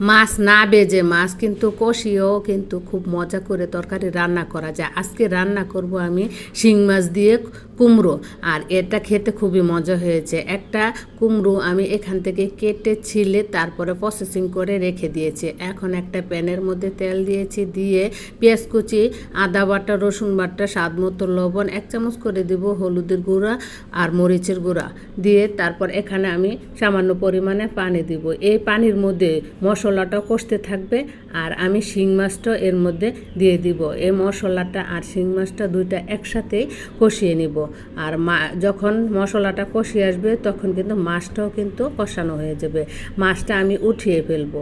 মাছ না বেজে মাছ কিন্তু কষিয়েও কিন্তু খুব মজা করে তরকারি রান্না করা যায়। আজকে রান্না করব আমি শিং মাছ দিয়ে কুমড়ো, আর এটা খেতে খুবই মজা হয়েছে। একটা কুমড়ো আমি এখান থেকে কেটে ছিলে তারপরে প্রসেসিং করে রেখে দিয়েছি। এখন একটা প্যানের মধ্যে তেল দিয়েছি, দিয়ে পেঁয়াজ কুচি, আদা বাটা, রসুন বাটা, স্বাদ মতো লবণ, 1 চামচ করে দিব হলুদের গুঁড়া আর মরিচের গুঁড়া দিয়ে তারপর এখানে আমি সামান্য পরিমাণে পানি দিব। এই পানির মধ্যে মশলাটা কষতে থাকবে আর আমি শিং মাছটা এর মধ্যে দিয়ে দিব। এই মশলাটা আর শিং মাছটা দুইটা একসাথে কষিয়ে নিব। আর যখন মশলাটা কষিয়ে আসবে তখন কিন্তু মাছটাও কিন্তু কষানো হয়ে যাবে। মাছটা আমি উঠিয়ে ফেলবো।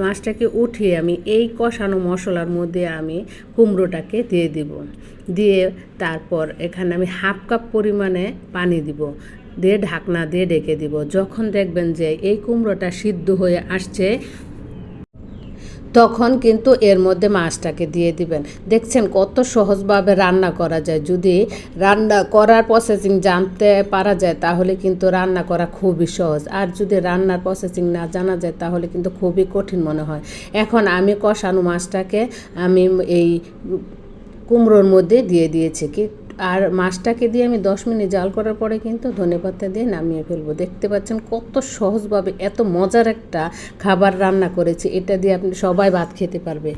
মাছটাকে উঠিয়ে আমি এই কষানো মশলার মধ্যে আমি কুমড়োটাকে দিয়ে দিব। দিয়ে তারপর এখানে আমি 1/2 কাপ পরিমাণে পানি দিব, দিয়ে ঢাকনা দিয়ে ঢেকে দিব। যখন দেখবেন যে এই কুমড়োটা সিদ্ধ হয়ে আসছে তখন কিন্তু এর মধ্যে মাছটাকে দিয়ে দিবেন। দেখছেন কত সহজভাবে রান্না করা যায়। যদি রান্না করার প্রসেসিং জানতে পারা যায় তাহলে কিন্তু রান্না করা খুবই সহজ, আর যদি রান্নার প্রসেসিং না জানা যায় তাহলে কিন্তু খুবই কঠিন মনে হয়। এখন আমি কষানো মাছটাকে আমি এই কুমড়োর মধ্যে দিয়ে দিয়েছি আর মাছটাকে দিয়ে আমি 10 মিনিট জাল করার পরে কিন্তু ধনেপাতা দিয়ে নামিয়ে ফেলবো। দেখতে পাচ্ছেন কত সহজভাবে এত মজার একটা খাবার রান্না করেছি। এটা দিয়ে আপনি সবাই ভাত খেতে পারবে।